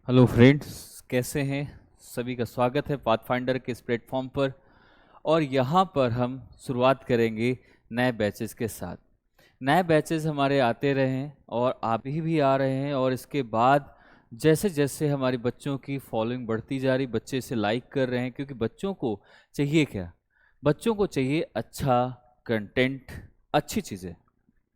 Hello friends, कैसे हैं? सभी का स्वागत है पाथफाइंडर के इस प्लेटफॉर्म पर। और यहाँ पर हम शुरुआत करेंगे नए बैचेस के साथ। नए बैचेस हमारे आते रहे हैं और अभी भी आ रहे हैं, और इसके बाद जैसे जैसे हमारे बच्चों की फॉलोइंग बढ़ती जा रही, बच्चे इसे लाइक कर रहे हैं, क्योंकि बच्चों को चाहिए क्या? बच्चों को चाहिए अच्छा कंटेंट, अच्छी चीज़ें।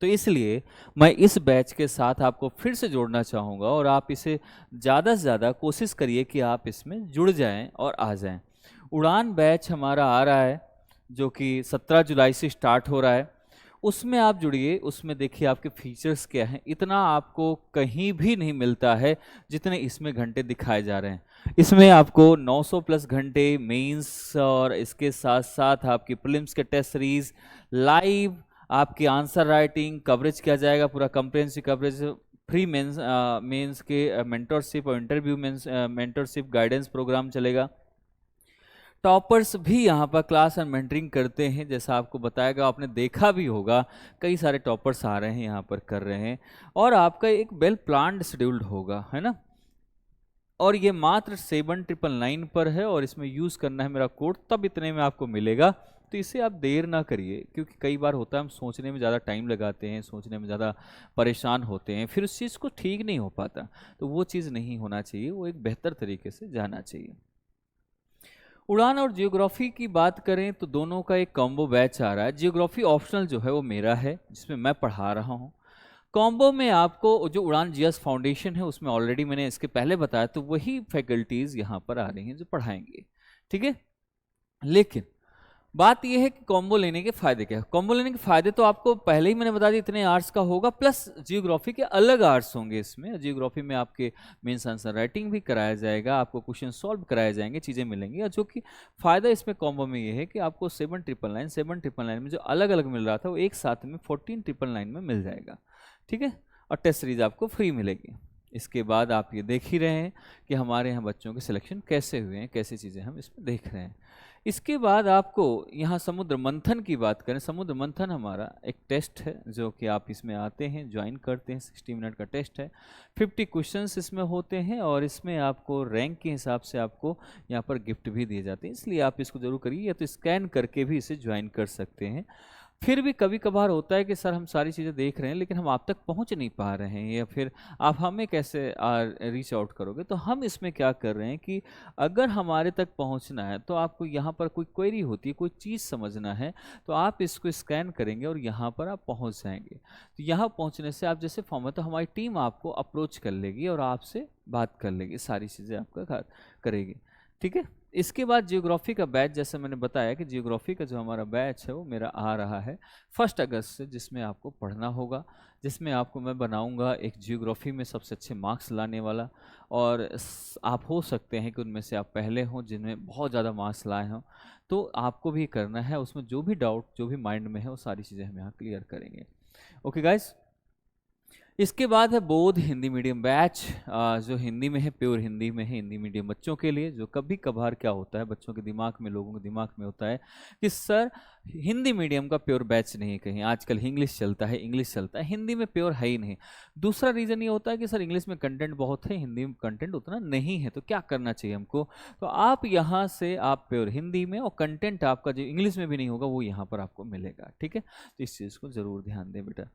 तो इसलिए मैं इस बैच के साथ आपको फिर से जोड़ना चाहूँगा, और आप इसे ज़्यादा से ज़्यादा कोशिश करिए कि आप इसमें जुड़ जाएं और आ जाएं। उड़ान बैच हमारा आ रहा है, जो कि 17 जुलाई से स्टार्ट हो रहा है। उसमें आप जुड़िए, उसमें देखिए आपके फीचर्स क्या हैं। इतना आपको कहीं भी नहीं मिलता है जितने इसमें घंटे दिखाए जा रहे हैं। इसमें आपको 900 प्लस घंटे मेंस, और इसके साथ साथ आपकी प्रीलिम्स के टेस्ट सीरीज, लाइव आपकी आंसर राइटिंग कवरेज किया जाएगा, पूरा comprehensive coverage, free mains mains के मेंटरशिप और interview mains mentorship guidance program चलेगा। टॉपर्स भी यहाँ पर क्लास एंड मेंटरिंग करते हैं, जैसा आपको बताएगा, आपने देखा भी होगा कई सारे टॉपर्स आ रहे हैं यहाँ पर कर रहे हैं। और आपका एक वेल प्लान्ड शेड्यूल्ड होगा, है ना। और ये मात्र 7999 पर है, और इसमें यूज़ करना है मेरा कोड, तब इतने में आपको मिलेगा। तो इसे आप देर ना करिए, क्योंकि कई बार होता है हम सोचने में ज़्यादा टाइम लगाते हैं, सोचने में ज़्यादा परेशान होते हैं, फिर उस चीज़ को ठीक नहीं हो पाता। तो वो चीज़ नहीं होना चाहिए, वो एक बेहतर तरीके से जाना चाहिए। उड़ान और जियोग्राफी की बात करें तो दोनों का एक कॉम्बो बैच आ रहा है। जियोग्राफी ऑप्शनल जो है वो मेरा है, जिसमें मैं पढ़ा रहा हूँ। कॉम्बो में आपको जो उड़ान जीएस फाउंडेशन है, उसमें ऑलरेडी मैंने इसके पहले बताया, तो वही फैकल्टीज यहाँ पर आ रही हैं जो पढ़ाएंगे, ठीक है। लेकिन बात यह है कि कॉम्बो लेने के फायदे क्या है। कॉम्बो लेने के फायदे तो आपको पहले ही मैंने बता दिया, इतने आर्ट्स का होगा, प्लस जियोग्राफी के अलग आर्ट्स होंगे इसमें। जियोग्राफी में आपके मेंस आंसर राइटिंग भी कराया जाएगा, आपको क्वेश्चन सॉल्व कराए जाएंगे, चीज़ें मिलेंगी। और जो कि फायदा इसमें कॉम्बो में ये है कि आपको 7,999 में जो अलग अलग मिल रहा था, वो एक साथ में 14,999 में मिल जाएगा, ठीक है। और टेस्ट सीरीज आपको फ्री मिलेगी। इसके बाद आप ये देख ही रहे हैं कि हमारे यहाँ बच्चों के सिलेक्शन कैसे हुए हैं, कैसी चीज़ें हम इसमें देख रहे हैं। इसके बाद आपको यहाँ समुद्र मंथन की बात करें। समुद्र मंथन हमारा एक टेस्ट है, जो कि आप इसमें आते हैं, ज्वाइन करते हैं। 60 मिनट का टेस्ट है, 50 क्वेश्चंस इसमें होते हैं, और इसमें आपको रैंक के हिसाब से आपको यहाँ पर गिफ्ट भी दिए जाते हैं। इसलिए आप इसको जरूर करिए, या तो स्कैन करके भी इसे ज्वाइन कर सकते हैं। फिर भी कभी कभार होता है कि सर हम सारी चीज़ें देख रहे हैं, लेकिन हम आप तक पहुंच नहीं पा रहे हैं, या फिर आप हमें कैसे रीच आउट करोगे। तो हम इसमें क्या कर रहे हैं कि अगर हमारे तक पहुंचना है, तो आपको यहाँ पर कोई क्वेरी होती है, कोई चीज़ समझना है, तो आप इसको स्कैन करेंगे और यहाँ पर आप पहुँच जाएंगे। तो यहाँ पहुँचने से आप जैसे फॉर्म है, तो हमारी टीम आपको अप्रोच कर लेगी और आपसे बात कर लेगी, सारी चीज़ें आपका करेगी, ठीक है। इसके बाद जियोग्राफी का बैच, जैसे मैंने बताया कि जियोग्राफी का जो हमारा बैच है वो मेरा आ रहा है 1 अगस्त से, जिसमें आपको पढ़ना होगा, जिसमें आपको मैं बनाऊंगा एक जियोग्राफी में सबसे अच्छे मार्क्स लाने वाला। और आप हो सकते हैं कि उनमें से आप पहले हों जिनमें बहुत ज़्यादा मार्क्स लाए हों। तो आपको भी करना है, उसमें जो भी डाउट, जो भी माइंड में है, वो सारी चीज़ें हम यहाँ क्लियर करेंगे। Okay guys. इसके बाद है बोध हिंदी मीडियम बैच, जो हिंदी में है, प्योर हिंदी में है, हिंदी मीडियम बच्चों के लिए। जो कभी कभार क्या होता है बच्चों के दिमाग में, लोगों के दिमाग में होता है कि सर हिंदी मीडियम का प्योर बैच नहीं है कहीं, आजकल इंग्लिश चलता है, इंग्लिश चलता है, हिंदी में प्योर है ही नहीं। दूसरा रीज़न ये होता है कि सर इंग्लिश में कंटेंट बहुत है, हिंदी में कंटेंट उतना नहीं है, तो क्या करना चाहिए हमको। तो आप यहाँ से आप प्योर हिंदी में, और कंटेंट आपका जो इंग्लिश में भी नहीं होगा वो यहाँ पर आपको मिलेगा, ठीक है। तो इस चीज़ को ज़रूर ध्यान दें बेटा।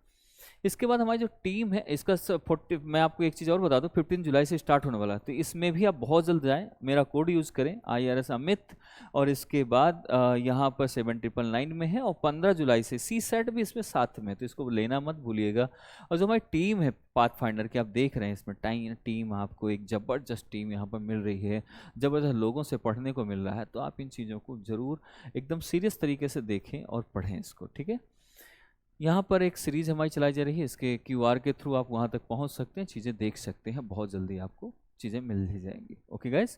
इसके बाद हमारी जो टीम है, इसका 40, मैं आपको एक चीज़ और बता दूं, 15 जुलाई से स्टार्ट होने वाला है, तो इसमें भी आप बहुत जल्द जाएं, मेरा कोड यूज़ करें IRS अमित। और इसके बाद यहाँ पर 7999 में है, और 15 जुलाई से CSET भी इसमें साथ में है, तो इसको लेना मत भूलिएगा। और जो हमारी टीम है पाथफाइंडर की, आप देख रहे हैं इसमें टीम आपको एक ज़बरदस्त टीम यहाँ पर मिल रही है, ज़बरदस्त लोगों से पढ़ने को मिल रहा है। तो आप इन चीज़ों को ज़रूर एकदम सीरियस तरीके से देखें और पढ़ें इसको, ठीक है। यहाँ पर एक सीरीज हमारी चलाई जा रही है, इसके QR के थ्रू आप वहाँ तक पहुँच सकते हैं, चीज़ें देख सकते हैं, बहुत जल्दी आपको चीज़ें मिल ही जाएंगी। Okay guys,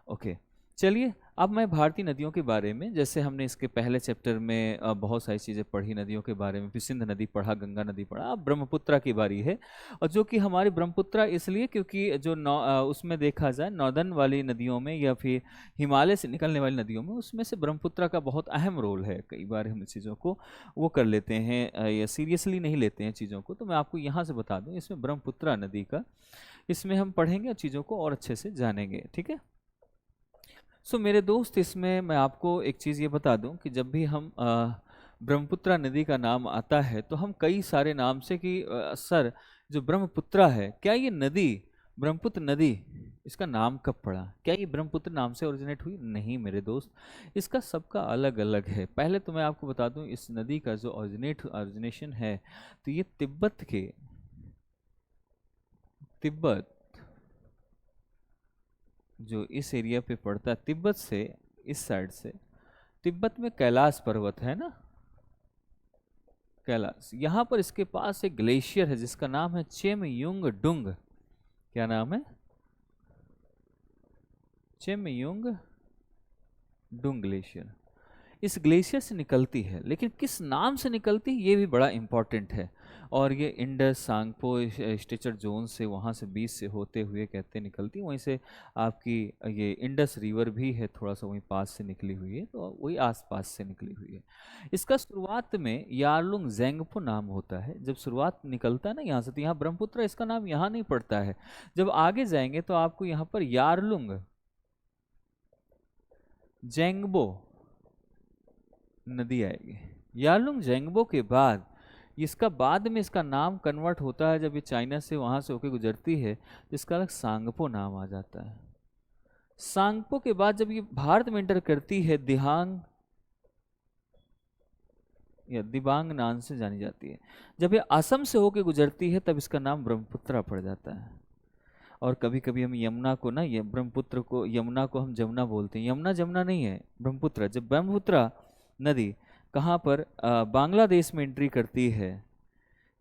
okay. चलिए, अब मैं भारतीय नदियों के बारे में, जैसे हमने इसके पहले चैप्टर में बहुत सारी चीज़ें पढ़ी नदियों के बारे में, फिर सिंध नदी पढ़ा, गंगा नदी पढ़ा, अब ब्रह्मपुत्रा की बारी है। और जो कि हमारी ब्रह्मपुत्रा इसलिए क्योंकि जो उसमें देखा जाए नॉर्दर्न वाली नदियों में, या फिर हिमालय से निकलने वाली नदियों में, उसमें से ब्रह्मपुत्रा का बहुत अहम रोल है। कई बार हम चीज़ों को वो कर लेते हैं, या सीरियसली नहीं लेते हैं चीज़ों को। तो मैं आपको यहाँ से बता दूँ, इसमें ब्रह्मपुत्रा नदी का इसमें हम पढ़ेंगे और चीज़ों को और अच्छे से जानेंगे, ठीक है। सो मेरे दोस्त, इसमें मैं आपको एक चीज़ ये बता दूं कि जब भी हम ब्रह्मपुत्रा नदी का नाम आता है तो हम कई सारे नाम से कि सर जो ब्रह्मपुत्रा है, क्या ये नदी ब्रह्मपुत्र नदी इसका नाम कब पड़ा, क्या ये ब्रह्मपुत्र नाम से ओरिजिनेट हुई? नहीं मेरे दोस्त, इसका सबका अलग अलग है। पहले तो मैं आपको बता दूं इस नदी का जो ओरिजिनेशन है, तो ये तिब्बत जो इस एरिया पे पड़ता है, तिब्बत से इस साइड से, तिब्बत में कैलाश पर्वत है ना, कैलाश, यहाँ पर इसके पास एक ग्लेशियर है जिसका नाम है चेमयुंग डुंग। क्या नाम है? चेमयुंग डुंग ग्लेशियर। इस ग्लेशियर से निकलती है, लेकिन किस नाम से निकलती है ये भी बड़ा इंपॉर्टेंट है। और ये इंडस सांगपो स्टेचर जोन से, वहाँ से बीच से होते हुए कहते निकलती, वहीं से आपकी ये इंडस रिवर भी है, थोड़ा सा वहीं पास से निकली हुई है, तो वही आसपास से निकली हुई है। इसका शुरुआत में यारलुंग जेंगपो नाम होता है। जब शुरुआत निकलता है ना यहाँ से, तो यहाँ ब्रह्मपुत्र इसका नाम यहाँ नहीं पड़ता है। जब आगे जाएंगे तो आपको यहाँ पर यारलुंग जेंगबो नदी आएगी। यारलुंग जेंगबो के बाद इसका बाद में इसका नाम कन्वर्ट होता है, जब ये चाइना से वहां से होकर गुजरती है तो इसका अलग सांगपो नाम आ जाता है। सांगपो के बाद जब ये भारत में एंटर करती है, दिहांग या दिबांग नाम से जानी जाती है। जब ये असम से होकर गुजरती है तब इसका नाम ब्रह्मपुत्रा पड़ जाता है। और कभी कभी हम यमुना को ना, ये ब्रह्मपुत्र को, यमुना को हम जमुना बोलते हैं। यमुना जमुना नहीं है, ब्रह्मपुत्र। जब ब्रह्मपुत्रा नदी कहाँ पर बांग्लादेश में एंट्री करती है,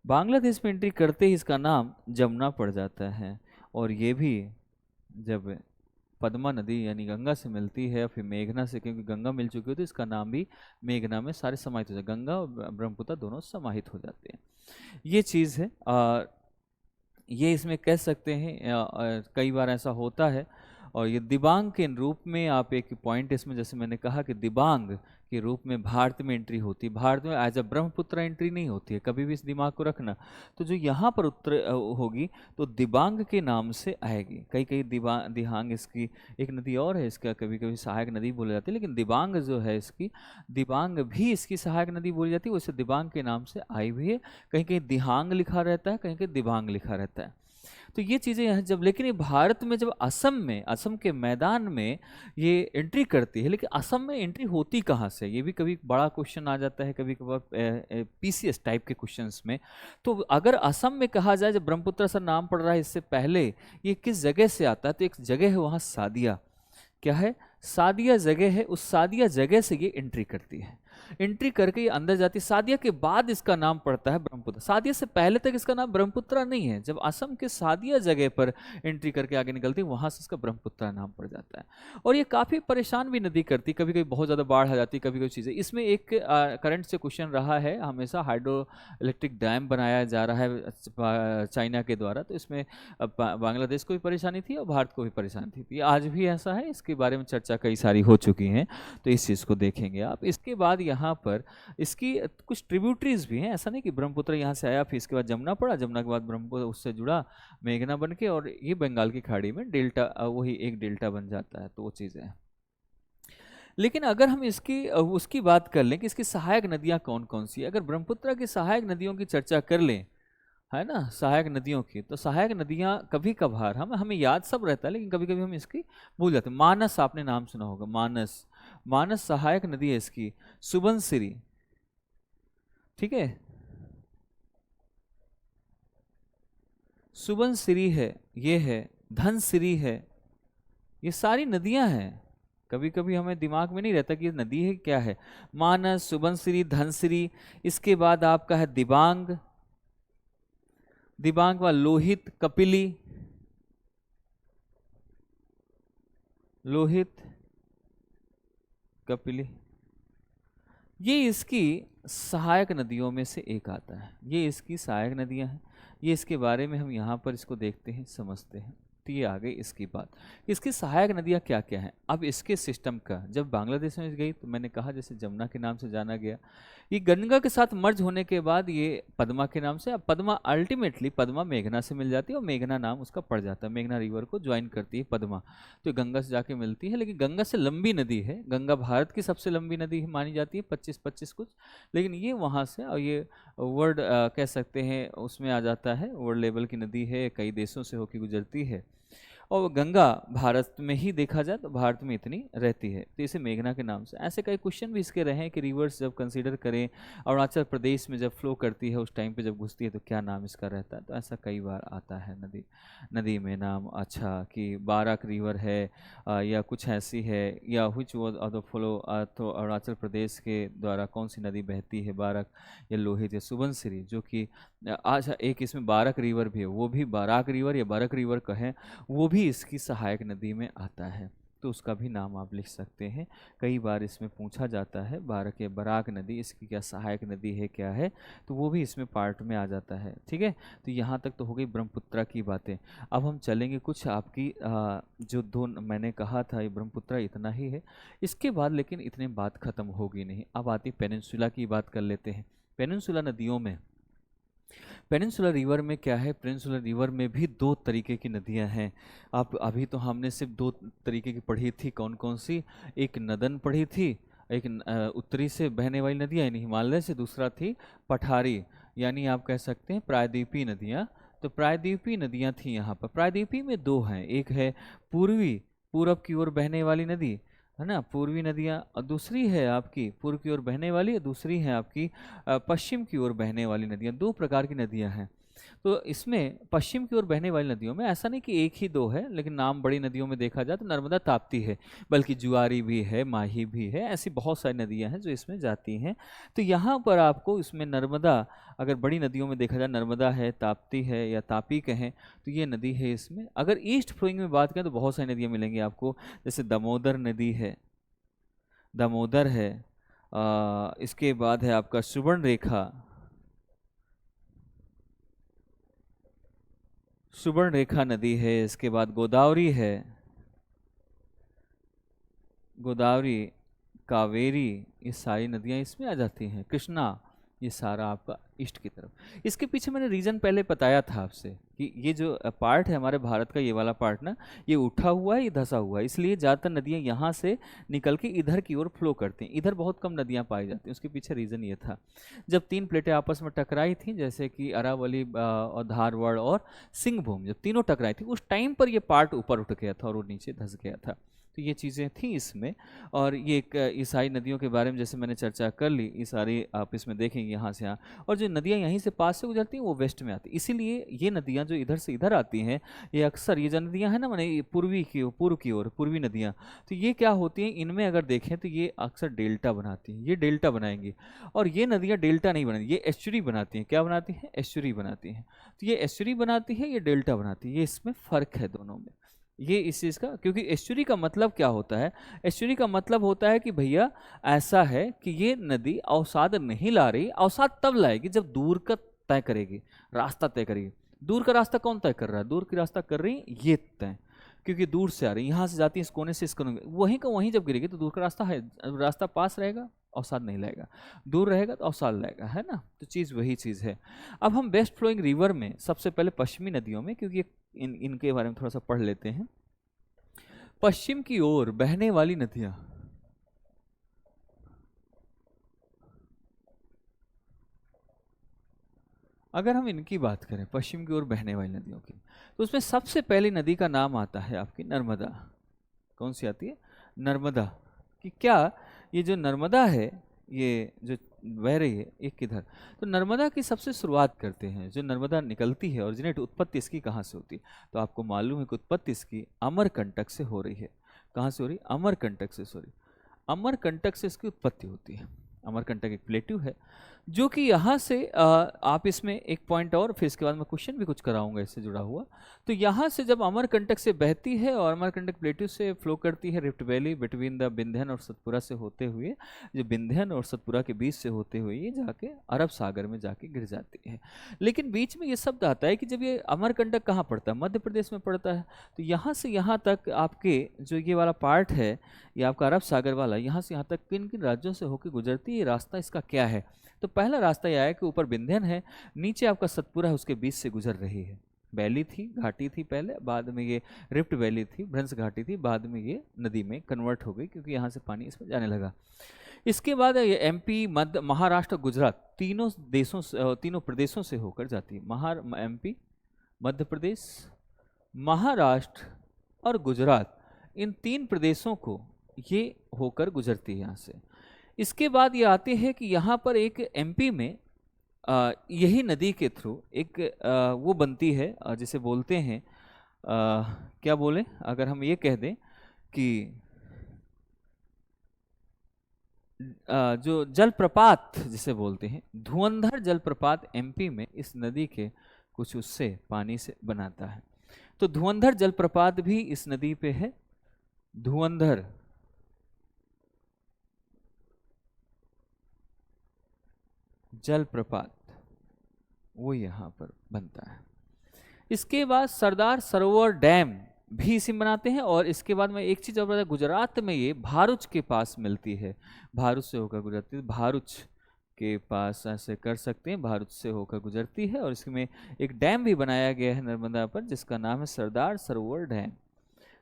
बांग्लादेश में एंट्री करते ही इसका नाम जमुना पड़ जाता है। और ये भी जब पद्मा नदी यानी गंगा से मिलती है, फिर मेघना से, क्योंकि गंगा मिल चुकी होती है, इसका नाम भी मेघना में सारे समाहित हो जाते हैं। गंगा और ब्रह्मपुत्र दोनों समाहित हो जाते हैं। ये चीज़ है। ये इसमें कह सकते हैं कई बार ऐसा होता है। और ये दिबांग के रूप में, आप एक पॉइंट इसमें, जैसे मैंने कहा कि दिबांग के रूप में भारत में एंट्री होती है। भारत में एज अ ब्रह्मपुत्र एंट्री नहीं होती है, कभी भी इस दिमाग को रखना। तो जो यहाँ पर उत्तर होगी तो दिबांग के नाम से आएगी। कई कई दिहांग इसकी एक नदी और है, इसका कभी कभी सहायक नदी बोली जाती है, लेकिन दिबांग जो है इसकी, दिबांग भी इसकी सहायक नदी बोली जाती है। वैसे दिबांग के नाम से आई हुई है। कहीं कहीं दिहांग लिखा रहता है, कहीं कहीं दिबांग लिखा रहता है। तो ये चीज़ें यहाँ जब, लेकिन ये भारत में जब असम के मैदान में ये एंट्री करती है, लेकिन असम में एंट्री होती कहाँ से, ये भी कभी बड़ा क्वेश्चन आ जाता है कभी कभार पीसीएस टाइप के क्वेश्चंस में। तो अगर असम में कहा जाए, जब ब्रह्मपुत्र सा नाम पड़ रहा है इससे पहले ये किस जगह से आता है, तो एक जगह है वहाँ सादिया। क्या है? सादिया जगह है। उस सादिया जगह से ये एंट्री करती है। एंट्री करके ये अंदर जाती है। सादिया के बाद इसका नाम पड़ता है ब्रह्मपुत्र। सादिया से पहले तक इसका नाम ब्रह्मपुत्रा नहीं है। जब असम के सादिया जगह पर एंट्री करके आगे निकलती है, वहां से इसका ब्रह्मपुत्रा नाम पड़ जाता है। और ये काफी परेशान भी नदी करती, कभी कभी बहुत ज्यादा बाढ़ आ जाती, कभी कभी चीजें। इसमें एक करंट से क्वेश्चन रहा है हमेशा, हाइड्रो इलेक्ट्रिक डैम बनाया जा रहा है चाइना के द्वारा, तो इसमें बांग्लादेश को भी परेशानी थी और भारत को भी परेशानी थी। आज भी ऐसा है, इसके बारे में चर्चा कई सारी हो चुकी हैं, तो इस चीज़ को देखेंगे आप। इसके बाद यहाँ पर इसकी कुछ ट्रिब्यूटरीज भी हैं। ऐसा नहीं कि ब्रह्मपुत्र यहाँ से आया फिर इसके बाद जमुना पड़ा, जमुना के बाद ब्रह्मपुत्र उससे जुड़ा मेघना बन के, और ये बंगाल की खाड़ी में डेल्टा, वही एक डेल्टा बन जाता है। तो वो चीज़ें हैं। लेकिन अगर हम इसकी उसकी बात कर लें कि इसकी सहायक नदियाँ कौन कौन सी है, अगर ब्रह्मपुत्र की सहायक नदियों की चर्चा कर लें, है ना, सहायक नदियों की, तो सहायक नदियाँ कभी कभार हमें याद सब रहता है, लेकिन कभी कभी हम इसकी भूल जाते हैं। मानस आपने नाम सुना होगा, मानस, मानस सहायक नदी है इसकी। सुबनसिरी, ठीक है, सुबनसिरी है, ये है, धनसिरी है, ये सारी नदियां हैं। कभी कभी हमें दिमाग में नहीं रहता कि ये नदी है क्या है। मानस, सुबनसिरी, धनसिरी। इसके बाद आपका है दिबांग, दिबांग व लोहित, कपिली, लोहित, कपिली, ये इसकी सहायक नदियों में से एक आता है। ये इसकी सहायक नदियां हैं। ये इसके बारे में हम यहाँ पर इसको देखते हैं, समझते हैं। तो ये आ गई इसकी बात। इसकी सहायक नदियाँ क्या क्या हैं। अब इसके सिस्टम का जब बांग्लादेश में गई तो मैंने कहा जैसे जमुना के नाम से जाना गया, ये गंगा के साथ मर्ज होने के बाद ये पद्मा के नाम से, अब पद्मा अल्टीमेटली पद्मा मेघना से मिल जाती है और मेघना नाम उसका पड़ जाता है, मेघना रिवर को ज्वाइन करती है पद्मा, तो गंगा से जाके मिलती है। लेकिन गंगा से लंबी नदी है, गंगा भारत की सबसे लंबी नदी मानी जाती है, 25-25 कुछ, लेकिन ये वहाँ से, और ये वर्ल्ड कह सकते हैं उसमें आ जाता है, वर्ल्ड लेवल की नदी है, कई देशों से होकर गुजरती है। और गंगा भारत में ही देखा जाए तो भारत में इतनी रहती है, तो इसे मेघना के नाम से। ऐसे कई क्वेश्चन भी इसके रहे हैं कि रिवर्स जब कंसीडर करें, अरुणाचल प्रदेश में जब फ्लो करती है उस टाइम पे जब घुसती है तो क्या नाम इसका रहता है, तो ऐसा कई बार आता है नदी में नाम। अच्छा कि बाराक रिवर है या कुछ ऐसी है, या which was of the follow, तो अरुणाचल प्रदेश के द्वारा कौन सी नदी बहती है, बाराक या लोहित या सुबनसिरी, जो कि आज एक इसमें बाराक रिवर भी है, वो भी बाराक रिवर या बारक रिवर कहें, वो भी इसकी सहायक नदी में आता है, तो उसका भी नाम आप लिख सकते हैं। कई बार इसमें पूछा जाता है बाराक या बराक नदी इसकी क्या सहायक नदी है क्या है, तो वो भी इसमें पार्ट में आ जाता है। ठीक है, तो यहाँ तक तो हो गई ब्रह्मपुत्रा की बातें। अब हम चलेंगे कुछ आपकी जो दो मैंने कहा था ये ब्रह्मपुत्रा इतना ही है, इसके बाद लेकिन इतने बात खत्म होगी नहीं। अब आती पेनिनसुला की बात कर लेते हैं। पेनिनसुला नदियों में, पेनिनसुलर रिवर में क्या है, पेनिनसुलर रिवर में भी दो तरीके की नदियां हैं। आप अभी तो हमने सिर्फ दो तरीके की पढ़ी थी, कौन कौन सी, एक नदन पढ़ी थी, एक उत्तरी से बहने वाली नदियाँ यानी हिमालय से, दूसरा थी पठारी यानी आप कह सकते हैं प्रायद्वीपीय नदियाँ। तो प्रायद्वीपीय नदियाँ थी यहाँ पर, प्रायद्वीपीय में दो हैं, एक है पूरब की ओर बहने वाली नदी है ना, पूर्वी नदियाँ, और दूसरी है आपकी पूर्व की ओर बहने वाली, और दूसरी है आपकी पश्चिम की ओर बहने वाली नदियाँ। दो प्रकार की नदियाँ हैं। तो इसमें पश्चिम की ओर बहने वाली नदियों में ऐसा नहीं कि एक ही दो है, लेकिन नाम बड़ी नदियों में देखा जाए तो नर्मदा ताप्ती है, बल्कि जुआरी भी है, माही भी है, ऐसी बहुत सारी नदियां हैं जो इसमें जाती हैं। तो यहाँ पर आपको इसमें नर्मदा, अगर बड़ी नदियों में देखा जाए नर्मदा है, ताप्ती है या तापी कहें, तो ये नदी है। इसमें अगर ईस्ट फ्लोइंग में बात करें तो बहुत सारी नदियाँ मिलेंगी आपको, जैसे दामोदर नदी है, दामोदर है, इसके बाद है आपका सुवर्ण रेखा नदी है, इसके बाद गोदावरी है, गोदावरी, कावेरी, ये सारी नदियाँ इसमें आ जाती हैं, कृष्णा, ये सारा आपका ईस्ट की तरफ। इसके पीछे मैंने रीजन पहले बताया था आपसे कि ये जो पार्ट है हमारे भारत का, ये वाला पार्ट ना, ये उठा हुआ है, ये धंसा हुआ है, इसलिए ज़्यादातर नदियाँ यहाँ से निकल के इधर की ओर फ्लो करती हैं, इधर बहुत कम नदियाँ पाई जाती हैं। उसके पीछे रीज़न ये था, जब तीन प्लेटें आपस में टकराई थी, जैसे कि अरावली और धारवाड़ और सिंहभूम, जब तीनों टकराई थी उस टाइम पर ये पार्ट ऊपर उठ गया था और वो नीचे धंस गया था। तो ये चीज़ें थी इसमें। और ये ईसाई नदियों के बारे में जैसे मैंने चर्चा कर ली, ये सारी आप इसमें देखेंगे यहाँ से यहाँ, और जो नदियाँ यहीं से पास से गुजरती हैं वो वेस्ट में आती, इसीलिए ये नदियाँ जो इधर से इधर आती हैं, ये अक्सर ये जो नदियाँ हैं ना, मैंने पूर्व की ओर पूर्वी नदियाँ, तो ये क्या होती हैं, इनमें अगर देखें तो ये अक्सर डेल्टा बनाती हैं, ये डेल्टा बनाएंगी। और ये नदियाँ डेल्टा नहीं बनाती, ये एस्चुरी बनाती हैं। क्या बनाती हैं? एस्चुरी बनाती हैं। तो ये एस्चुरी बनाती है, ये डेल्टा बनाती है, ये इसमें फ़र्क है दोनों में, ये इस चीज़ का। क्योंकि एस्चुरी का मतलब क्या होता है, एस्चुरी का मतलब होता है कि भैया ऐसा है कि ये नदी अवसाद नहीं ला रही, अवसाद तब लाएगी जब दूर का तय करेगी, रास्ता तय करेगी। दूर का रास्ता कौन तय कर रहा है? दूर की रास्ता कर रही है ये तय, क्योंकि दूर से आ रही है, यहाँ से जाती है इस कोने से इस कोने, वहीं का वहीं जब गिरेगी तो दूर का रास्ता है, रास्ता पास रहेगा अवसाद नहीं लाएगा, दूर रहेगा तो अवसाद लाएगा, है ना। तो चीज़ वही चीज़ है। अब हम वेस्ट फ्लोइंग रिवर में सबसे पहले पश्चिमी नदियों में, क्योंकि इनके बारे में थोड़ा सा पढ़ लेते हैं। पश्चिम की ओर बहने वाली नदियां, अगर हम इनकी बात करें पश्चिम की ओर बहने वाली नदियों की, तो उसमें सबसे पहली नदी का नाम आता है आपकी नर्मदा। कौन सी आती है? नर्मदा। कि क्या ये जो नर्मदा है, ये जो बह रही है, एक किधर, तो नर्मदा की सबसे शुरुआत करते हैं। जो नर्मदा निकलती है, ओरिजिनेट उत्पत्ति इसकी कहाँ से होती है? तो आपको मालूम है कि उत्पत्ति इसकी अमरकंटक से हो रही है। कहाँ से हो रही? अमरकंटक से, सॉरी, अमरकंटक से इसकी उत्पत्ति होती है। अमरकंटक एक प्लेट्यू है जो कि यहाँ से आप इसमें एक पॉइंट और, फिर इसके बाद मैं क्वेश्चन भी कुछ कराऊंगा इससे जुड़ा हुआ। तो यहाँ से जब अमरकंटक से बहती है और अमरकंटक प्लेट्यू से फ्लो करती है rift valley between the Vindhyan और सतपुरा से होते हुए, जो विंध्यन और सतपुरा के बीच से होते हुए ये जाके अरब सागर में जाके गिर जाती है। लेकिन बीच में ये शब्द आता है कि जब ये अमरकंटक कहाँ पड़ता है, मध्य प्रदेश में पड़ता है। तो यहाँ से यहाँ तक आपके जो ये वाला पार्ट है, ये आपका अरब सागर वाला, यहाँ से यहाँ तक किन किन राज्यों से होकर गुजरती है, ये रास्ता इसका क्या है। तो पहला रास्ता यह है कि ऊपर विंध्यन है, नीचे आपका सतपुरा है, उसके बीच से गुजर रही है। वैली थी, घाटी थी पहले, बाद में ये रिफ्ट वैली थी, भ्रंश घाटी थी, बाद में ये नदी में कन्वर्ट हो गई क्योंकि यहाँ से पानी इसमें जाने लगा। इसके बाद ये एमपी, मध्य, महाराष्ट्र, गुजरात तीनों प्रदेशों से होकर जाती है। एमपी, मध्य प्रदेश, महाराष्ट्र और गुजरात, इन 3 प्रदेशों को ये होकर गुजरती है यहाँ से। इसके बाद ये आते हैं कि यहाँ पर एक एमपी में यही नदी के थ्रू एक वो बनती है जिसे बोलते हैं क्या बोले, अगर हम ये कह दें कि जो जलप्रपात जिसे बोलते हैं, धुंधर जलप्रपात एमपी में इस नदी के कुछ उससे पानी से बनाता है। तो धुंधर जलप्रपात भी इस नदी पे है। धुंधर जलप्रपात वो यहाँ पर बनता है। इसके बाद सरदार सरोवर डैम भी इसी में बनाते हैं। और इसके बाद में एक चीज और बता, गुजरात में ये भारुच के पास मिलती है, भारुच से होकर गुजरती है, भारुच के पास ऐसे कर सकते हैं, भारुच से होकर गुजरती है। और इसमें एक डैम भी बनाया गया है नर्मदा पर जिसका नाम है सरदार सरोवर डैम।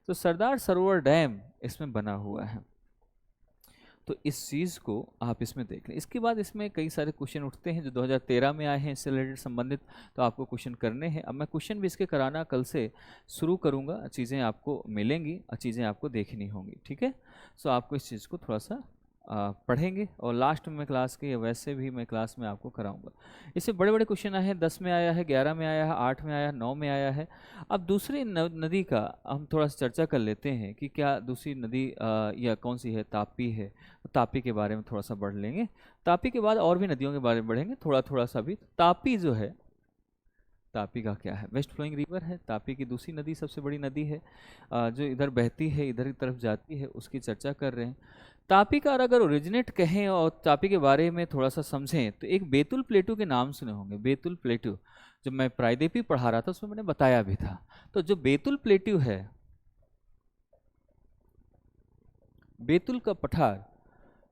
तो सरदार सरोवर डैम इसमें बना हुआ है। तो इस चीज़ को आप इसमें देख लें। इसके बाद इसमें कई सारे क्वेश्चन उठते हैं जो 2013 में आए हैं इससे रिलेटेड संबंधित, तो आपको क्वेश्चन करने हैं। अब मैं क्वेश्चन भी इसके कराना कल से शुरू करूंगा, चीज़ें आपको मिलेंगी और चीज़ें आपको देखनी होंगी, ठीक है। सो आपको इस चीज़ को थोड़ा सा पढ़ेंगे और लास्ट में क्लास के या वैसे भी मैं क्लास में आपको कराऊंगा। इससे बड़े बड़े क्वेश्चन आए हैं, 10 में आया है, 11 में आया है, 8 में आया है, 9 में आया है। अब दूसरी नदी का हम थोड़ा सा चर्चा कर लेते हैं कि क्या दूसरी नदी या कौन सी है, तापी है। तापी के बारे में थोड़ा सा बढ़ लेंगे। तापी के बाद और भी नदियों के बारे में बढ़ेंगे थोड़ा थोड़ा सा भी। तापी जो है, तापी का क्या है, वेस्ट फ्लोइंग रिवर है, तापी की दूसरी नदी सबसे बड़ी नदी है जो इधर बहती है, इधर की तरफ जाती है, उसकी चर्चा कर रहे हैं। तापी का अगर ओरिजिनेट कहें और तापी के बारे में थोड़ा सा समझें तो एक बेतुल प्लेटू के नाम सुने होंगे। बेतुल प्लेटू जब मैं प्रायद्वीपी पढ़ा रहा था उसमें मैंने बताया भी था। तो जो बेतुल प्लेटू है, बेतुल का पठार,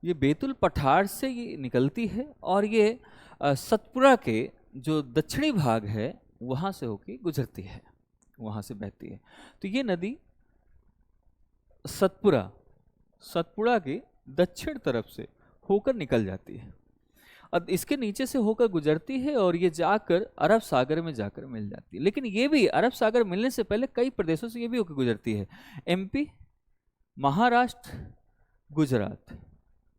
ये बेतुल पठार से ये निकलती है और ये सतपुरा के जो दक्षिणी भाग है वहाँ से होके गुजरती है, वहाँ से बहती है। तो ये नदी सतपुड़ा के दक्षिण तरफ से होकर निकल जाती है और इसके नीचे से होकर गुजरती है और ये जाकर अरब सागर में जाकर मिल जाती है। लेकिन ये भी अरब सागर मिलने से पहले कई प्रदेशों से ये भी होकर गुजरती है। एमपी, महाराष्ट्र, गुजरात,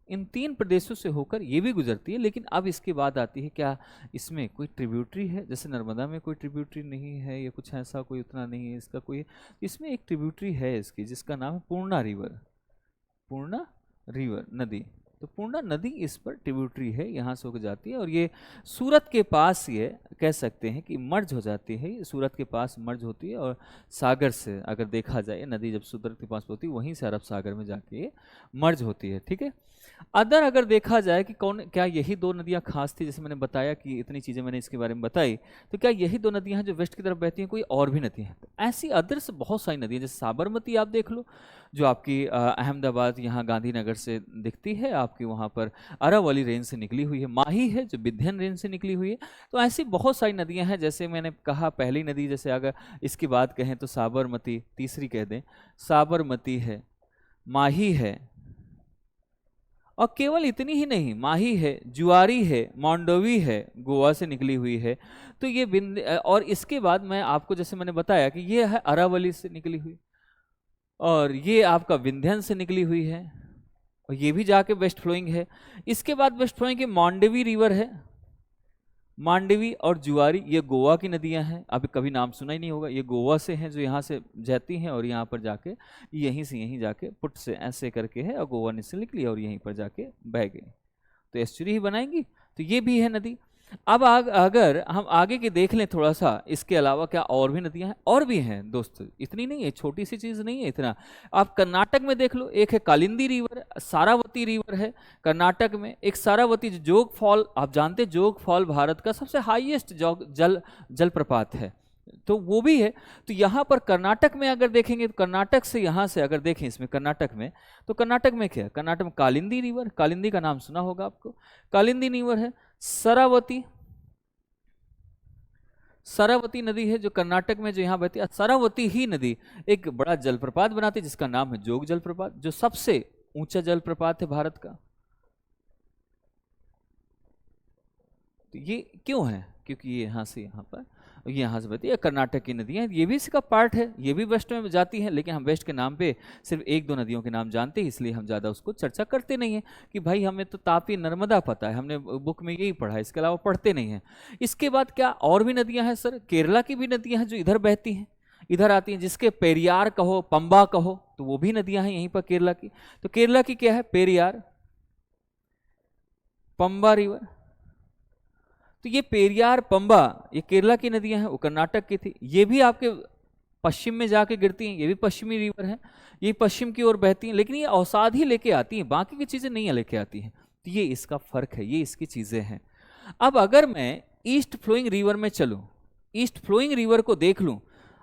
इन 3 प्रदेशों से होकर ये भी गुजरती है। लेकिन अब इसके बाद आती है क्या इसमें कोई ट्रिब्यूटरी है, जैसे नर्मदा में कोई ट्रिब्यूटरी नहीं है या कुछ ऐसा कोई उतना नहीं है इसका कोई, इसमें एक ट्रिब्यूटरी है इसकी जिसका नाम है पूर्णा रिवर। पूर्णा रिवर नदी, तो पूर्णा नदी इस पर ट्रिब्यूटरी है, यहाँ से होकर जाती है और ये सूरत के पास ये कह सकते हैं कि मर्ज हो जाती है। ये सूरत के पास मर्ज होती है और सागर से अगर देखा जाए नदी जब सूरत के पास होती है वहीं से अरब सागर में जाके ये मर्ज होती है, ठीक है। अगर देखा जाए कि क्या यही 2 नदियाँ खास थी, जैसे मैंने बताया कि इतनी चीज़ें मैंने इसके बारे में बताई, तो क्या यही 2 नदियाँ हैं जो वेस्ट की तरफ बहती हैं, कोई और भी नदी हैं? तो ऐसी अदर्स बहुत सारी नदियाँ, जैसे साबरमती आप देख लो जो आपकी अहमदाबाद यहाँ गांधीनगर से दिखती है, आपकी वहाँ पर अरावली रेंज से निकली हुई है। माही है जो विंध्यन रेंज से निकली हुई है। तो ऐसी बहुत सारी नदियाँ हैं, जैसे मैंने कहा पहली नदी, जैसे अगर इसकी बात कहें तो साबरमती, तीसरी कह दें साबरमती है, माही है, और केवल इतनी ही नहीं, माही है, जुआरी है, मांडोवी है, गोवा से निकली हुई है। तो ये और इसके बाद मैं आपको जैसे मैंने बताया कि ये है अरावली से निकली हुई और ये आपका विंध्यन से निकली हुई है और ये भी जाके वेस्ट फ्लोइंग है। इसके बाद वेस्ट फ्लोइंग की मांडवी रिवर है, मांडवी और जुआरी ये गोवा की नदियां हैं। अभी कभी नाम सुना ही नहीं होगा, ये गोवा से हैं जो यहाँ से जाती हैं और यहाँ पर जाके यहीं से यहीं जाके पुट से ऐसे करके है और गोवा से निकली और यहीं पर जाके बह गई। तो एस्चुरी ही बनाएंगी। तो ये भी है नदी। अब अगर हम आगे के देख लें थोड़ा सा, इसके अलावा क्या और भी नदियां हैं? और भी हैं दोस्त, इतनी नहीं है, छोटी सी चीज नहीं है इतना। आप कर्नाटक में देख लो, एक है कालिंदी रिवर, सारावती रिवर है कर्नाटक में, एक सारावती जोग फॉल, आप जानते हैं जोग फॉल भारत का सबसे हाईएस्ट जलप्रपात है, तो वो भी है। तो यहाँ पर कर्नाटक में अगर देखेंगे तो कर्नाटक से यहाँ से अगर देखें इसमें कर्नाटक में, तो कर्नाटक में क्या है? कर्नाटक में कालिंदी रिवर, कालिंदी का नाम सुना होगा आपको, कालिंदी रिवर है। सरावती, सरावती नदी है जो कर्नाटक में जो यहाँ बहती है। सरावती ही नदी एक बड़ा जलप्रपात बनाती है जिसका नाम है जोग जलप्रपात, जो सबसे ऊंचा जलप्रपात है भारत का। तो ये क्यों है? क्योंकि ये यहाँ से यहाँ पर, ये यहाँ से बहती है, कर्नाटक की नदियाँ, ये भी इसका पार्ट है, ये भी वेस्ट में जाती है, लेकिन हम वेस्ट के नाम पे सिर्फ एक दो नदियों के नाम जानते हैं, इसलिए हम ज़्यादा उसको चर्चा करते नहीं हैं कि भाई हमें तो तापी नर्मदा पता है, हमने बुक में यही पढ़ा है, इसके अलावा पढ़ते नहीं हैं। इसके बाद क्या और भी नदियाँ हैं सर? केरला की भी नदियाँ हैं जो इधर बहती हैं, इधर आती हैं, जिसके पेरियार कहो, पंबा कहो, तो वो भी नदियाँ हैं यहीं पर केरला की। तो केरला की क्या है? पेरियार, पंबा रिवर। तो ये पेरियार, पंबा, ये केरला की नदियां हैं, वो कर्नाटक की थी। ये भी आपके पश्चिम में जाके गिरती हैं, ये भी पश्चिमी रिवर है, ये पश्चिम की ओर बहती हैं, लेकिन ये अवसाद ही लेके आती हैं, बाकी की चीजें नहीं लेके आती हैं। तो ये इसका फर्क है, ये इसकी चीजें हैं। अब अगर मैं ईस्ट फ्लोइंग रिवर में चलूं, ईस्ट फ्लोइंग रिवर को देख लूं,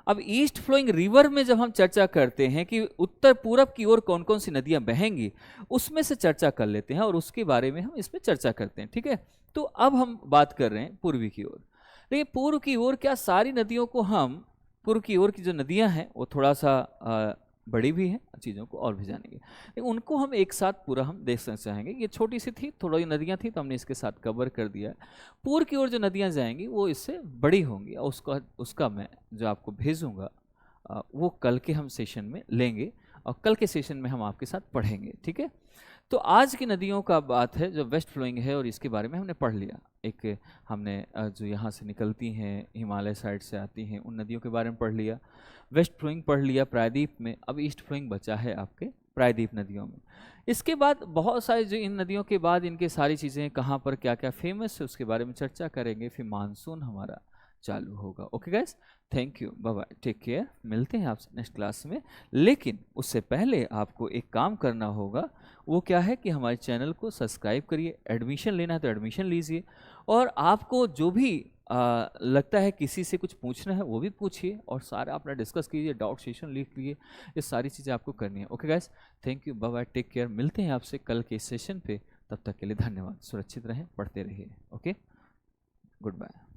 अब ईस्ट फ्लोइंग रिवर में जब हम चर्चा करते हैं कि उत्तर पूरब की ओर कौन कौन सी नदियां बहेंगी, उसमें से चर्चा कर लेते हैं और उसके बारे में हम इसमें चर्चा करते हैं, ठीक है। तो अब हम बात कर रहे हैं पूर्वी की ओर। देखिए पूर्व की ओर क्या सारी नदियों को हम, पूर्व की ओर की जो नदियां हैं वो थोड़ा सा बड़ी भी हैं, चीज़ों को और भी जानेंगे, लेकिन उनको हम एक साथ पूरा हम देख चाहेंगे। ये छोटी सी थी, थोड़ी नदियां थी तो हमने इसके साथ कवर कर दिया है। पूर्व की ओर जो नदियां जाएंगी वो इससे बड़ी होंगी, और उसका मैं जो आपको भेजूंगा वो कल के हम सेशन में लेंगे, और कल के सेशन में हम आपके साथ पढ़ेंगे, ठीक है। तो आज की नदियों का बात है जो वेस्ट फ्लोइंग है, और इसके बारे में हमने पढ़ लिया। एक हमने जो यहाँ से निकलती हैं, हिमालय साइड से आती हैं, उन नदियों के बारे में पढ़ लिया, वेस्ट फ्लोइंग पढ़ लिया प्रायद्वीप में। अब ईस्ट फ्लोइंग बचा है आपके प्रायद्वीप नदियों में। इसके बाद बहुत सारी जो इन नदियों के बाद इनके सारी चीज़ें कहाँ पर क्या क्या फेमस है उसके बारे में चर्चा करेंगे, फिर मानसून हमारा चालू होगा। Okay guys, thank you, bye bye, take care, मिलते हैं आपसे नेक्स्ट क्लास में। लेकिन उससे पहले आपको एक काम करना होगा, वो क्या है कि हमारे चैनल को सब्सक्राइब करिए, एडमिशन लेना है तो एडमिशन लीजिए, और आपको जो भी लगता है किसी से कुछ पूछना है वो भी पूछिए, और सारा अपना डिस्कस कीजिए, डाउट सेशन लिख लिए, ये सारी चीज़ें आपको करनी है। Okay guys, thank you, bye bye, take care, मिलते हैं आपसे कल के सेशन पे। तब तक के लिए धन्यवाद, सुरक्षित रहें, पढ़ते रहिए। Okay, good bye.